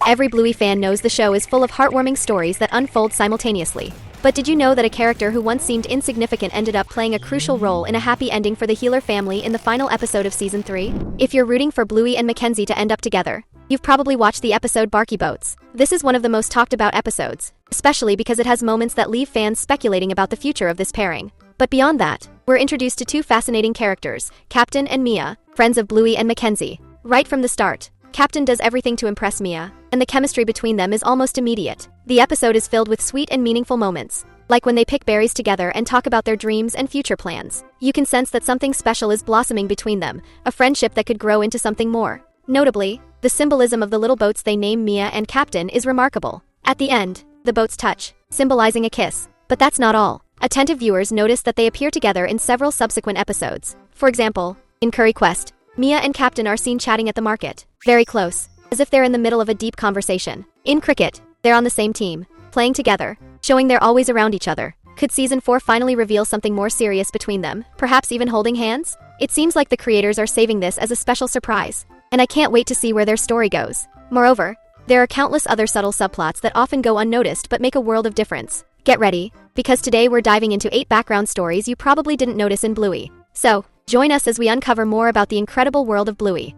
Every Bluey fan knows the show is full of heartwarming stories that unfold simultaneously. But did you know that a character who once seemed insignificant ended up playing a crucial role in a happy ending for the Healer family in the final episode of Season 3? If you're rooting for Bluey and Mackenzie to end up together, you've probably watched the episode Barky Boats. This is one of the most talked about episodes, especially because it has moments that leave fans speculating about the future of this pairing. But beyond that, we're introduced to two fascinating characters, Captain and Mia, friends of Bluey and Mackenzie. Right from the start, Captain does everything to impress Mia, and the chemistry between them is almost immediate. The episode is filled with sweet and meaningful moments, like when they pick berries together and talk about their dreams and future plans. You can sense that something special is blossoming between them, a friendship that could grow into something more. Notably, the symbolism of the little boats they name Mia and Captain is remarkable. At the end, the boats touch, symbolizing a kiss. But that's not all. Attentive viewers notice that they appear together in several subsequent episodes. For example, in Curry Quest, Mia and Captain are seen chatting at the market, very close, as if they're in the middle of a deep conversation. In Cricket, they're on the same team, playing together, showing they're always around each other. Could Season 4 finally reveal something more serious between them, perhaps even holding hands? It seems like the creators are saving this as a special surprise, and I can't wait to see where their story goes. Moreover, there are countless other subtle subplots that often go unnoticed but make a world of difference. Get ready, because today we're diving into 8 background stories you probably didn't notice in Bluey. So, join us as we uncover more about the incredible world of Bluey.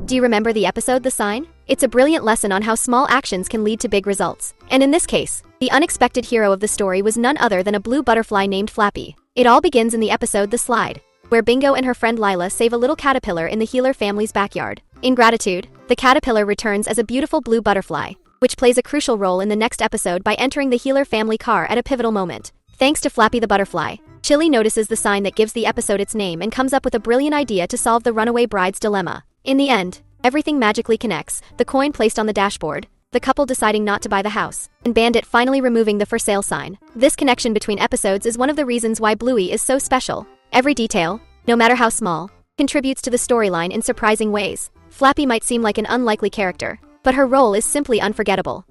Do you remember the episode The Sign? It's a brilliant lesson on how small actions can lead to big results. And in this case, the unexpected hero of the story was none other than a blue butterfly named Flappy. It all begins in the episode The Slide, where Bingo and her friend Lila save a little caterpillar in the Healer family's backyard. In gratitude, the caterpillar returns as a beautiful blue butterfly, which plays a crucial role in the next episode by entering the Healer family car at a pivotal moment. Thanks to Flappy the butterfly, Chili notices the sign that gives the episode its name and comes up with a brilliant idea to solve the runaway bride's dilemma. In the end, everything magically connects, the coin placed on the dashboard, the couple deciding not to buy the house, and Bandit finally removing the for sale sign. This connection between episodes is one of the reasons why Bluey is so special. Every detail, no matter how small, contributes to the storyline in surprising ways. Flappy might seem like an unlikely character, but her role is simply unforgettable.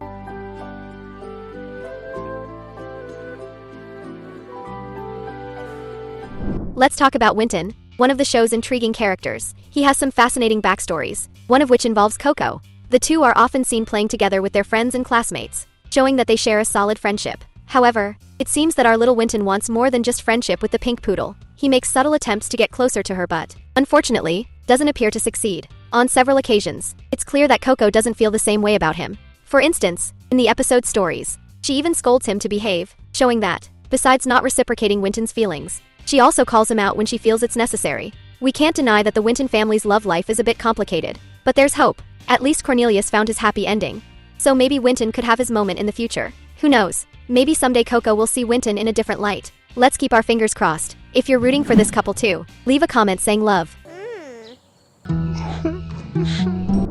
Let's talk about Winton, one of the show's intriguing characters. He has some fascinating backstories, one of which involves Coco. The two are often seen playing together with their friends and classmates, showing that they share a solid friendship. However, it seems that our little Winton wants more than just friendship with the pink poodle. He makes subtle attempts to get closer to her but, unfortunately, doesn't appear to succeed. On several occasions, it's clear that Coco doesn't feel the same way about him. For instance, in the episode Stories, she even scolds him to behave, showing that, besides not reciprocating Winton's feelings, she also calls him out when she feels it's necessary. We can't deny that the Winton family's love life is a bit complicated, but there's hope. At least Cornelius found his happy ending. So maybe Winton could have his moment in the future. Who knows? Maybe someday Coco will see Winton in a different light. Let's keep our fingers crossed. If you're rooting for this couple too, leave a comment saying love.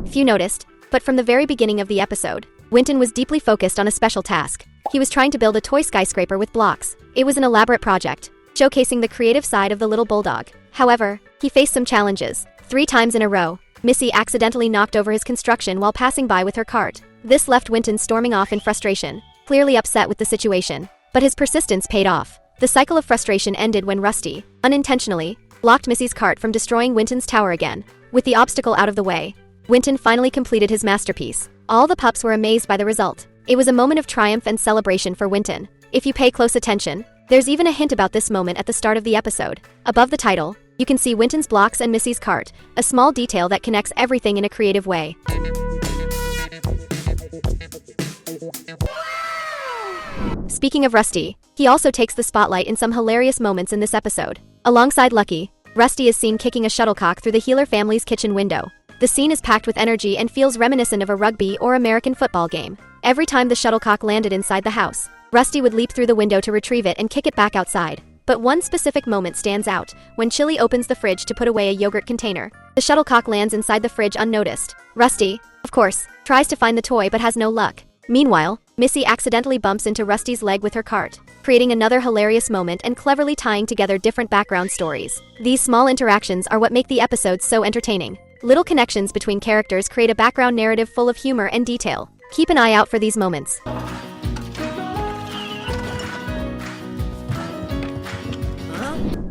Few noticed, but from the very beginning of the episode, Winton was deeply focused on a special task. He was trying to build a toy skyscraper with blocks. It was an elaborate project, showcasing the creative side of the little bulldog. However, he faced some challenges. 3 times in a row, Missy accidentally knocked over his construction while passing by with her cart. This left Winton storming off in frustration, clearly upset with the situation. But his persistence paid off. The cycle of frustration ended when Rusty, unintentionally, blocked Missy's cart from destroying Winton's tower again. With the obstacle out of the way, Winton finally completed his masterpiece. All the pups were amazed by the result. It was a moment of triumph and celebration for Winton. If you pay close attention, there's even a hint about this moment at the start of the episode. Above the title, you can see Winton's blocks and Missy's cart, a small detail that connects everything in a creative way. Speaking of Rusty, he also takes the spotlight in some hilarious moments in this episode. Alongside Lucky, Rusty is seen kicking a shuttlecock through the Healer family's kitchen window. The scene is packed with energy and feels reminiscent of a rugby or American football game. Every time the shuttlecock landed inside the house, Rusty would leap through the window to retrieve it and kick it back outside. But one specific moment stands out, when Chili opens the fridge to put away a yogurt container. The shuttlecock lands inside the fridge unnoticed. Rusty, of course, tries to find the toy but has no luck. Meanwhile, Missy accidentally bumps into Rusty's leg with her cart, creating another hilarious moment and cleverly tying together different background stories. These small interactions are what make the episodes so entertaining. Little connections between characters create a background narrative full of humor and detail. Keep an eye out for these moments.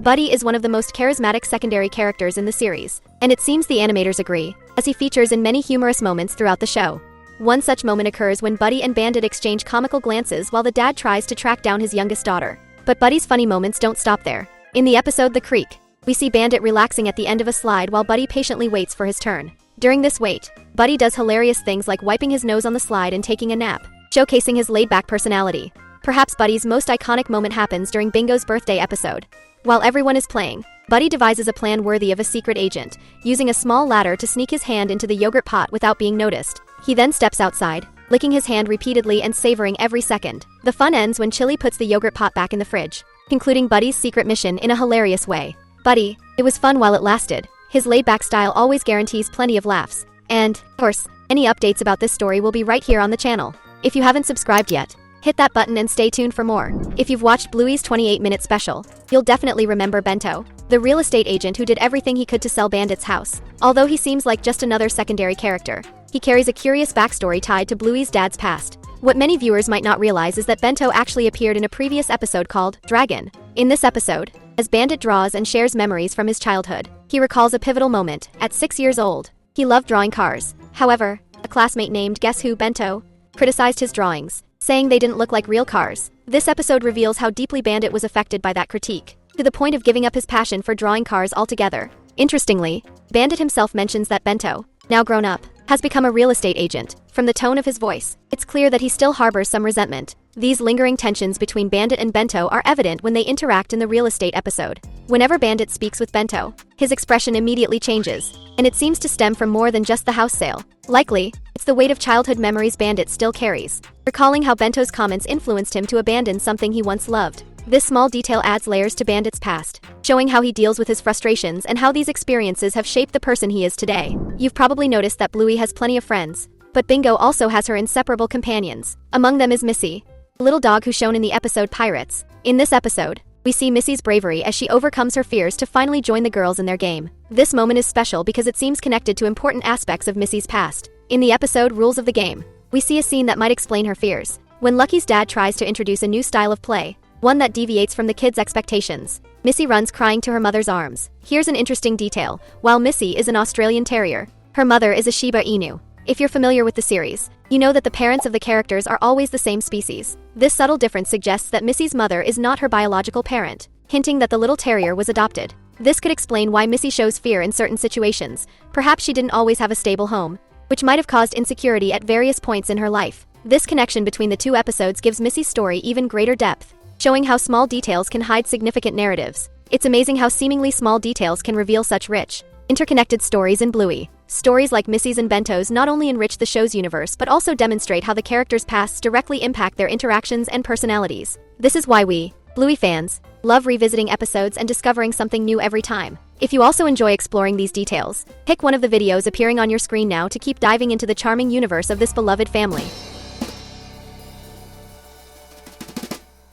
Buddy is one of the most charismatic secondary characters in the series, and it seems the animators agree, as he features in many humorous moments throughout the show. One such moment occurs when Buddy and Bandit exchange comical glances while the dad tries to track down his youngest daughter. But Buddy's funny moments don't stop there. In the episode The Creek, we see Bandit relaxing at the end of a slide while Buddy patiently waits for his turn. During this wait, Buddy does hilarious things like wiping his nose on the slide and taking a nap, showcasing his laid-back personality. Perhaps Buddy's most iconic moment happens during Bingo's birthday episode. While everyone is playing, Buddy devises a plan worthy of a secret agent, using a small ladder to sneak his hand into the yogurt pot without being noticed. He then steps outside, licking his hand repeatedly and savoring every second. The fun ends when Chili puts the yogurt pot back in the fridge, concluding Buddy's secret mission in a hilarious way. Buddy, it was fun while it lasted. His laid-back style always guarantees plenty of laughs. And, of course, any updates about this story will be right here on the channel. If you haven't subscribed yet, hit that button and stay tuned for more. If you've watched Bluey's 28-minute special, you'll definitely remember Bento, the real estate agent who did everything he could to sell Bandit's house. Although he seems like just another secondary character, he carries a curious backstory tied to Bluey's dad's past. What many viewers might not realize is that Bento actually appeared in a previous episode called Dragon. In this episode, as Bandit draws and shares memories from his childhood, he recalls a pivotal moment. At 6 years old, he loved drawing cars. However, a classmate named Guess Who Bento criticized his drawings, saying they didn't look like real cars. This episode reveals how deeply Bandit was affected by that critique, to the point of giving up his passion for drawing cars altogether. Interestingly, Bandit himself mentions that Bento, now grown up, has become a real estate agent. From the tone of his voice, it's clear that he still harbors some resentment. These lingering tensions between Bandit and Bento are evident when they interact in the real estate episode. Whenever Bandit speaks with Bento, his expression immediately changes, and it seems to stem from more than just the house sale. Likely, it's the weight of childhood memories Bandit still carries, recalling how Bento's comments influenced him to abandon something he once loved. This small detail adds layers to Bandit's past, showing how he deals with his frustrations and how these experiences have shaped the person he is today. You've probably noticed that Bluey has plenty of friends, but Bingo also has her inseparable companions. Among them is Missy, a little dog who's shown in the episode Pirates. In this episode, we see Missy's bravery as she overcomes her fears to finally join the girls in their game. This moment is special because it seems connected to important aspects of Missy's past. In the episode Rules of the Game, we see a scene that might explain her fears. When Lucky's dad tries to introduce a new style of play, one that deviates from the kids' expectations, Missy runs crying to her mother's arms. Here's an interesting detail. While Missy is an Australian Terrier, her mother is a Shiba Inu. If you're familiar with the series, you know that the parents of the characters are always the same species. This subtle difference suggests that Missy's mother is not her biological parent, hinting that the little terrier was adopted. This could explain why Missy shows fear in certain situations. Perhaps she didn't always have a stable home, which might have caused insecurity at various points in her life. This connection between the two episodes gives Missy's story even greater depth, showing how small details can hide significant narratives. It's amazing how seemingly small details can reveal such rich, interconnected stories in Bluey. Stories like Missy's and Bento's not only enrich the show's universe but also demonstrate how the characters' pasts directly impact their interactions and personalities. This is why we, Bluey fans, love revisiting episodes and discovering something new every time. If you also enjoy exploring these details, pick one of the videos appearing on your screen now to keep diving into the charming universe of this beloved family.